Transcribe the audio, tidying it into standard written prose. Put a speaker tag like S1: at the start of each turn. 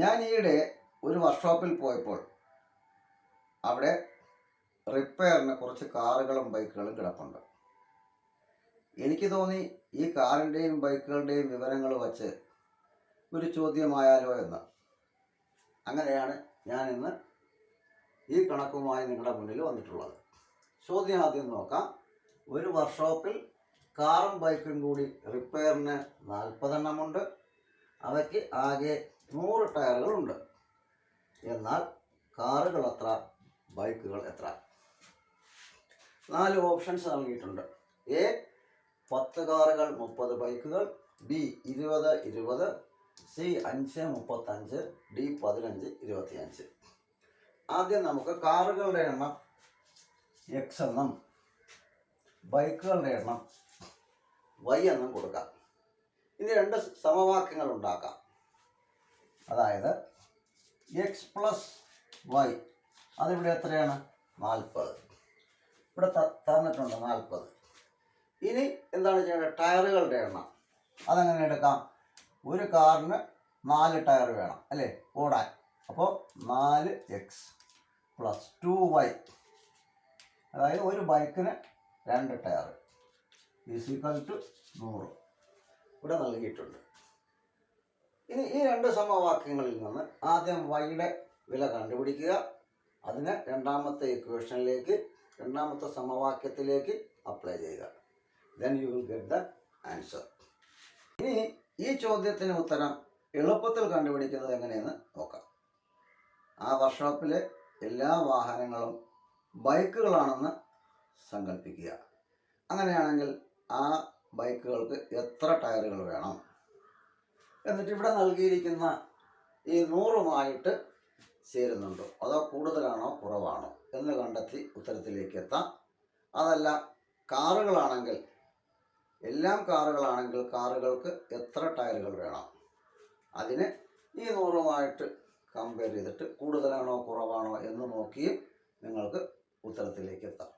S1: ഞാൻ ഈയിടെ ഒരു വർക്ക്ഷോപ്പിൽ പോയപ്പോൾ അവിടെ റിപ്പയറിന് കുറച്ച് കാറുകളും ബൈക്കുകളും കിടപ്പുണ്ട്. എനിക്ക് തോന്നി ഈ കാറിൻ്റെയും ബൈക്കുകളുടെയും വിവരങ്ങൾ വച്ച് ഒരു ചോദ്യമായാലോ എന്ന്. അങ്ങനെയാണ് ഞാൻ ഇന്ന് ഈ കണക്കുമായി നിങ്ങളുടെ മുന്നിൽ വന്നിട്ടുള്ളത്. ചോദ്യം ആദ്യം നോക്കാം. ഒരു വർക്ക്ഷോപ്പിൽ കാറും ബൈക്കും കൂടി റിപ്പയറിന് 40 എണ്ണമുണ്ട്. അവയ്ക്ക് ആകെ 100 ടയറുകളുണ്ട്. എന്നാൽ കാറുകൾ എത്ര, ബൈക്കുകൾ എത്ര? 4 ഓപ്ഷൻസ് നൽകിയിട്ടുണ്ട്. എ 10 കാറുകൾ 30 ബൈക്കുകൾ, ബി 20 20, സി 5 35, ഡി 15 25. ആദ്യം നമുക്ക് കാറുകളുടെ എണ്ണം എക്സ് എന്നും ബൈക്കുകളുടെ എണ്ണം വൈ എന്നും കൊടുക്കാം. ഇനി 2 സമവാക്യങ്ങൾ ഉണ്ടാക്കാം. അതായത് എക്സ് പ്ലസ് വൈ, അതിവിടെ എത്രയാണ്? 40. ഇവിടെ തന്നിട്ടുണ്ട് 40. ഇനി എന്താണ് ചെയ്യേണ്ടത്? ടയറുകളുടെ എണ്ണം. അതെങ്ങനെ എടുക്കാം? ഒരു കാറിന് 4 ടയർ വേണം അല്ലേ ഓടാൻ. അപ്പോൾ 4x പ്ലസ് 2y, അതായത് ഒരു ബൈക്കിന് 2 ടയർ ഈക്വൽ ടു 100 ഇവിടെ നൽകിയിട്ടുണ്ട്. ഇനി ഈ 2 സമവാക്യങ്ങളിൽ നിന്ന് ആദ്യം വൈയുടെ വില കണ്ടുപിടിക്കുക. അതിനെ രണ്ടാമത്തെ ഇക്വേഷനിലേക്ക്, രണ്ടാമത്തെ സമവാക്യത്തിലേക്ക് അപ്ലൈ ചെയ്യുക. Then you will get the answer. ഇനി ഈ ചോദ്യത്തിന് ഉത്തരം എളുപ്പത്തിൽ കണ്ടുപിടിക്കുന്നത് എങ്ങനെയെന്ന് നോക്കാം. ആ വർക്ക്ഷോപ്പിലെ എല്ലാ വാഹനങ്ങളും ബൈക്കുകളാണെന്ന് സങ്കല്പിക്കുക. അങ്ങനെയാണെങ്കിൽ ആ ബൈക്കുകൾക്ക് എത്ര ടയറുകൾ വേണം? എന്നിട്ട് ഇവിടെ നൽകിയിരിക്കുന്ന ഈ 100 ചേരുന്നുണ്ടോ, അതോ കൂടുതലാണോ കുറവാണോ എന്ന് കണ്ടെത്തി ഉത്തരത്തിലേക്ക് എത്താം. അതല്ല, കാറുകളാണെങ്കിൽ, എല്ലാം കാറുകളാണെങ്കിൽ കാറുകൾക്ക് എത്ര ടയറുകൾ വേണം, അതിന് ഈ 100 കമ്പയർ ചെയ്തിട്ട് കൂടുതലാണോ കുറവാണോ എന്ന് നോക്കിയും നിങ്ങൾക്ക് ഉത്തരത്തിലേക്ക് എത്താം.